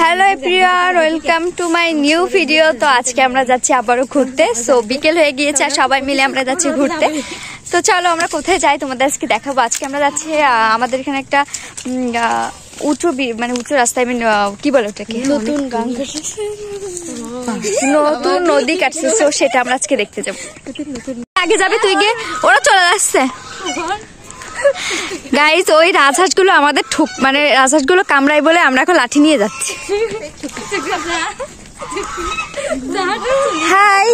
Hello everyone, welcome to my new video. তো আজকে আমরা যাচ্ছি আবারও ঘুরতে। সো বিকেল হয়ে গিয়েছে আর সবাই মিলে আমরা যাচ্ছি ঘুরতে। তো চলো আমরা কোথায় যাই তোমাদের আজকে দেখাবো। আজকে আমরা যাচ্ছি আমাদের এখানে একটা উঁচু উঁচু রাস্তায়, কি বলে ওটাকে, নতুন নদী কাটছে। সো সেটা আমরা আজকে দেখতে যাবো। আগে যাবে তুই গিয়ে, ওরা চলে আসছে। গাইস, ওই রাজহাঁসগুলো আমাদের রাজহাঁসগুলো কামড়াই বলে আমরা এখন লাঠি নিয়ে যাচ্ছি। হাই,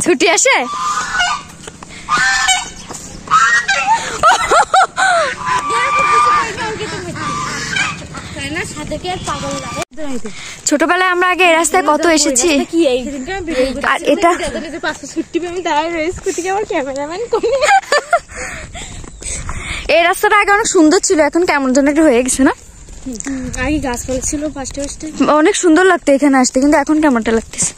ছুটি আসে। ছোটবেলায় আমরা আগে এই রাস্তায় কত এসেছি। আর এটা এই রাস্তাটা আগে অনেক সুন্দর ছিল, এখন কেমন যেন একটা হয়ে গেছে না। আগে গাছপালা ছিল, ফার্স্টে অনেক সুন্দর লাগতো এখানে আসতে, কিন্তু এখন কেমনটা লাগতেছে।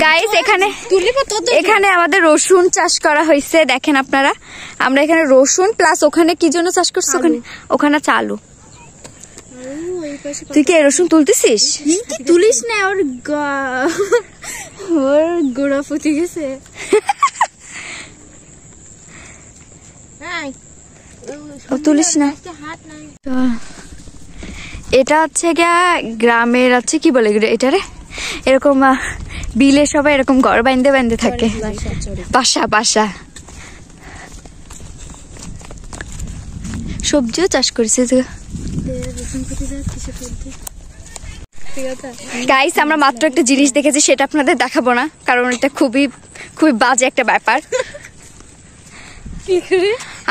গাইস, এখানে আমাদের রসুন চাষ করা হয়েছে, দেখেন আপনারা। আমরা এখানে রসুন প্লাস ওখানে কি জন্য চাষ করছি, ওখানে চালু। তুই কি রসুন তুলতেছিস? তুলিস না, ওর গোড়া পচে গেছে। তুলিস না। এটা হচ্ছে গিয়া গ্রামের আছে, কি বলে এটারে, এরকম বিলে সবাই এরকম ঘর বাইন্দে বাইন্দে থাকে, বাসা। সবজিও চাষ করেছে। গাইস, আমরা মাত্র একটা জিনিস দেখেছি, সেটা আপনাদের দেখাবো না, কারণ এটা খুবই বাজে একটা ব্যাপার।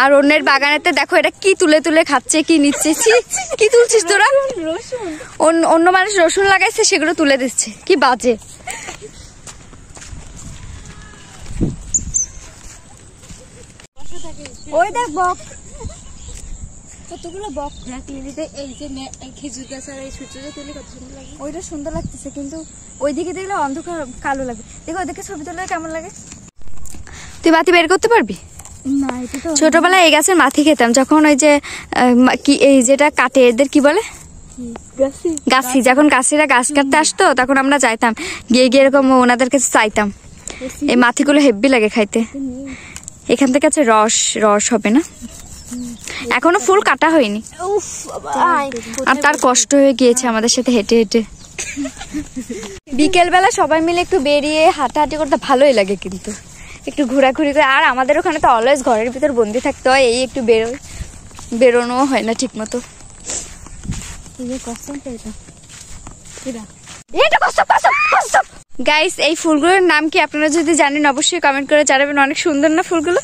আর অন্যের বাগানেতে দেখো এটা কি তুলে তুলে খাচ্ছে, কি নিচ্ছে। কি তুলছিস তোরা? অন্য মানুষ রসুন লাগাইছে, সেগুলো তুলে দিচ্ছে, কি বাজে। ওই দেখ বক, কতগুলো বক। এই যে খেজুর গাছ আর এই সূর্যটা তুলে কত সুন্দর লাগে। ওইটা সুন্দর লাগতেছে, কিন্তু ওইদিকে দেখলে অন্ধকার কালো লাগে। দেখো ওইদিকে ছবি তুলে কেমন লাগে। তুই বাতি বের করতে পারবি? ছোটবেলায় এই গাছের মাথি খেতাম, যখন ওই যে কি এই যেটা কাটে, এদের কি বলে, গাছি। যখন গাছিরা গাছ কাটতে আসতো, তখন আমরা যাইতাম, গিয়ে এরকম ওনাদের কাছে চাইতাম। এই মাথিগুলো হেব্বি লাগে খাইতে। এখান থেকে আছে রস হবে না, এখনো ফুল কাটা হয়নি। আর তার কষ্ট হয়ে গিয়েছে আমাদের সাথে হেঁটে হেঁটে। বিকেল বেলা সবাই মিলে একটু বেরিয়ে হাঁটাহাঁটি করতে ভালোই লাগে, কিন্তু একটু ঘোরাঘুরি করে। আর আমাদের ওখানে তো অলওয়েজ ঘরের ভিতর বন্দি থাকতে হয়, এই একটু বেরোনো হয় না ঠিক মতো। গাইস, এই ফুলগুলোর নাম কি আপনারা যদি জানেন অবশ্যই কমেন্ট করে জানাবেন। অনেক সুন্দর না ফুলগুলো?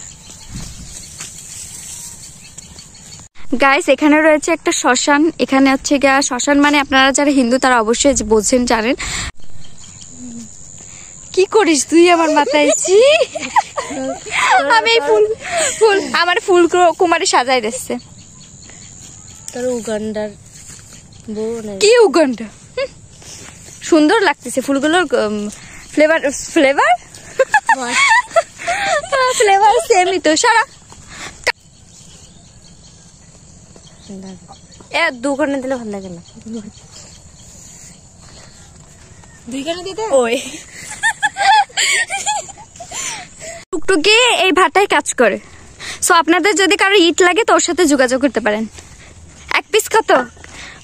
গাইস, এখানে রয়েছে একটা শ্মশান। এখানে হচ্ছে গিয়া শ্মশান মানে আপনারা যারা হিন্দু তারা অবশ্যই বোঝেন, জানেন। কি করিস তুই আমার মাথায়? আমি এই ফুল আমার ফুল কুমারী সাজাই দিচ্ছে। উগান্ডার কি উগান্ডা? সুন্দর লাগতেছে ফুলগুলোর ফ্লেভার সেমই তো সারা। দুখানে দিলে ভালো লাগে না, দুইখানে দিতে ওই টুকটুকি এই ভাটায় কাজ করে। সো আপনাদের যদি কারো ইট লাগে তো ওর সাথে যোগাযোগ করতে পারেন। এক পিস কত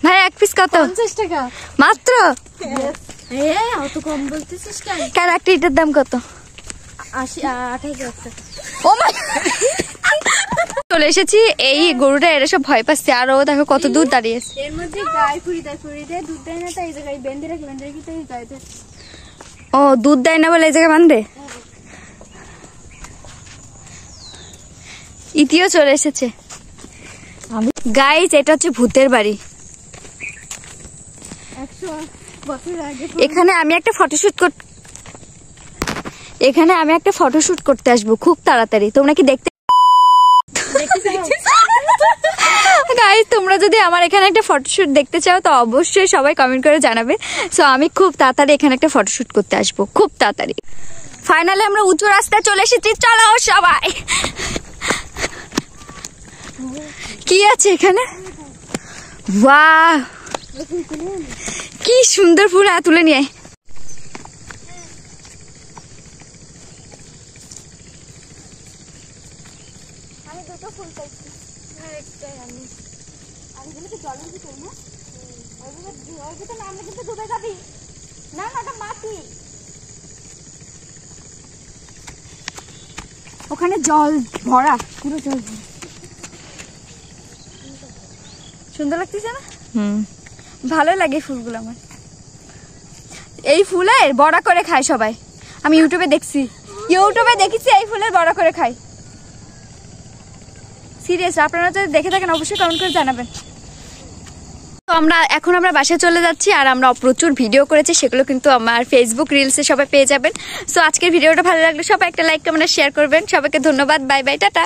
ভাই? এক পিস কত? 50 টাকা মাত্র। অত কম বলতেছিস কেন? কার একটা ইটের দাম কত? 28 টাকা। ও মা, চলে এসেছি। এই গরুটা এরা সব ভয় পাচ্ছে, আর ও দেখো কত দূর দাঁড়িয়ে। এর মধ্যে গায়ে ফুরি দেয় দুধ দেয় না, তাই এই জায়গায় বেঁধে রাখি তাই গায়ে। ও দুধ দেয় না বলে এই জায়গায় বাঁধে। ইতিও চলে এসেছে। গাইস, এটা হচ্ছে ভূতের বাড়ি। 100 বছর আগে এখানে আমি একটা ফটোশুট করতে আসবো খুব তাড়াতাড়ি। তোমরা কি দেখতে গাইস, তোমরা যদি আমার এখানে একটা ফটোশুট দেখতে চাও তো অবশ্যই সবাই কমেন্ট করে জানাবে। সো আমি খুব তাড়াতাড়ি এখানে একটা ফটোশুট করতে আসবো, খুব তাড়াতাড়ি। ফাইনালি আমরা উঁচু রাস্তায় চলে এসেছি, চলো সবাই। কি আছে এখানে? বাহ, কি সুন্দর ফুল! তুলে নিয়ে আয়। আমি দুটো ফুল পাইছি। হ্যাঁ, একটাই আমি। আর এগুলো কি জলের ভিতর না? ওই ভিতর নামলে কিন্তু ডুবে যাবি। না না, ওটা মাটি। ওখানে জল ভরা, পুরো জল ভরা। সুন্দর লাগতেছে না? ভালো লাগে ফুলগুলো আমার। এই ফুলের বড়া করে খায় সবাই, আমি ইউটিউবে দেখছি এই ফুলের বড়া করে খায়। সিরিয়াস, আপনারা যদি দেখে থাকেন অবশ্যই কমেন্ট করে জানাবেন। তো এখন আমরা বাসায় চলে যাচ্ছি, আর আমরা প্রচুর ভিডিও করেছি, সেগুলো কিন্তু আমার ফেসবুক রিলসে সবাই পেয়ে যাবেন। সো আজকের ভিডিওটা ভালো লাগলে সবাই একটা লাইক কমেন্ট শেয়ার করবেন। সবাইকে ধন্যবাদ, বাই বাই, টাটা।